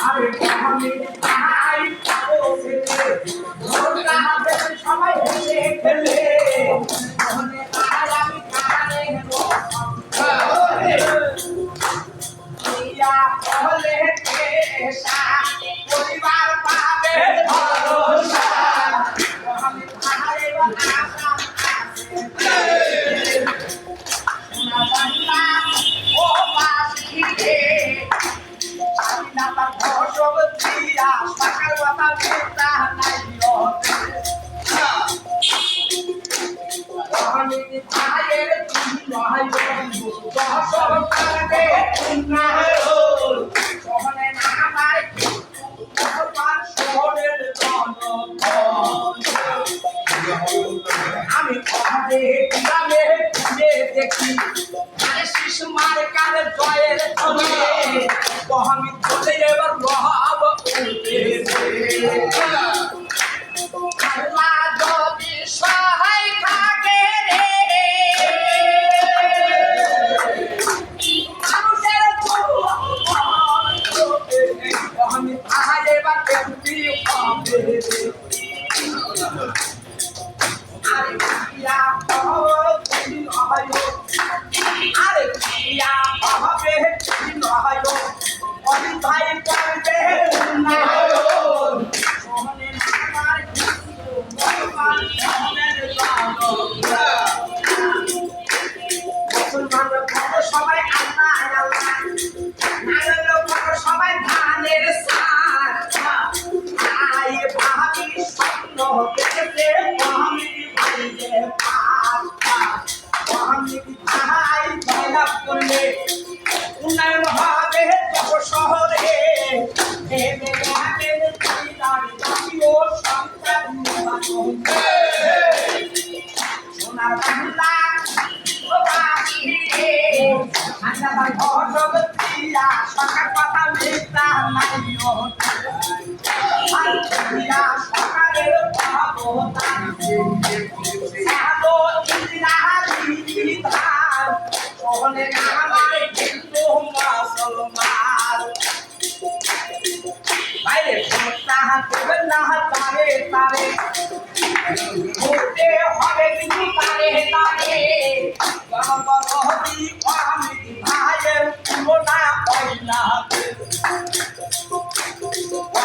আরে আমি ভাই বসে ওরা সবাই হেসে খেলে মনে আর আমি কানে ইয়া বলে কেশা পরিবার পাবে ভরসা আমি ভাই বাসা না বাংলা ও বাসিতে না তার ভরসব দিয়া সকাল বাবা বেতা নাই আমি ভাইয়ের নয় দশর কাটে না সহনে নামাই তোমার শহরের আমি ঘরে গ্রামে ঘুরে দেখি শিশু মার কানে জয়ের ছবি আমি চলে এবার রহাব যদি সহায় থাকে রে মানুষের আমি আহার এবার কেমনি হবে আরে ইয়া আরে ইয়া হবে নয় অলি ভাই করবে না সোহনে আমার মুসলমান সবাই আল্লাহ আল্লাহ নাগর সবাই ধানের সার আই ভাবি স্বপ্ন দেখতে আমি ভাইয়ে আমি ভাই জয়লাভ করলে উন্নয়ন হবে যত শহরে ভেবে রাখেন জাতীয় সন্তান সোনার বাংলা আমার ঘর দিয়া সকাল কথা মিথ্যা নাই সকালের পাবো আমার হিন্দু মুসলমান বাইরে দেবেন না তারে তারে ঘুরতে হবে কিন্তু তারে তারে গণপতি আমি ভাইয়ের তুলনা হয় না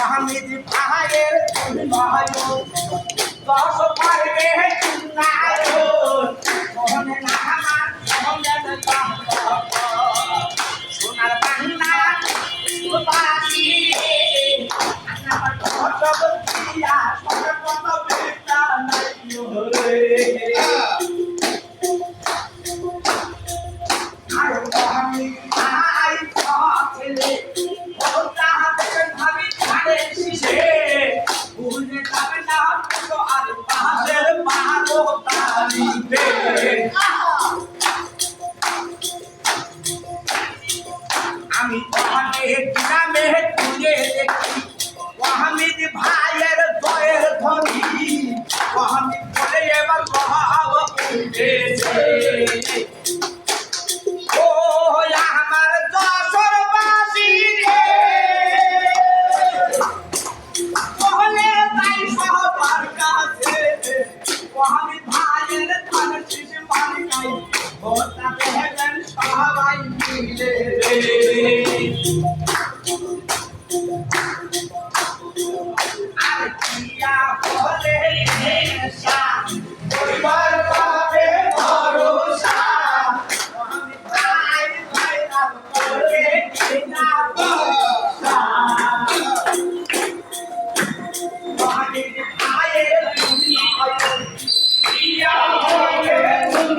আমি ভাইয়ের ভাই দশ পারবে না সোহনে নামার সোনার বাংলা বাসি আমার ঘটক দিয়া সব কত বেটা নাই আর আমি আই ছেলে ওটা দেবেন ভাবি ছাড়ে শিশে ভুলে যাবে না তো আর পাশের মারো তালিবে আমি অনেক গ্রামে ঘুরে দেখি ওয়াহামিদ ভাইয়ের জয়ের ধ্বনি ওয়াহামিদ বলে এবার রহাব উঠেছে ও আমার যশোর বাসী রে বলে তাই সবার কাছে ওয়াহামিদ ভাইয়ের ধান শিশু মালিকাই ভোটা দেবেন সবাই মিলে আর কিয়া বলে পরিবার পাবে ভরসা আমি ভাই ভাই নাম করে কিনা ভরসা আমি ভাইয়ের কিয়া বলে আমি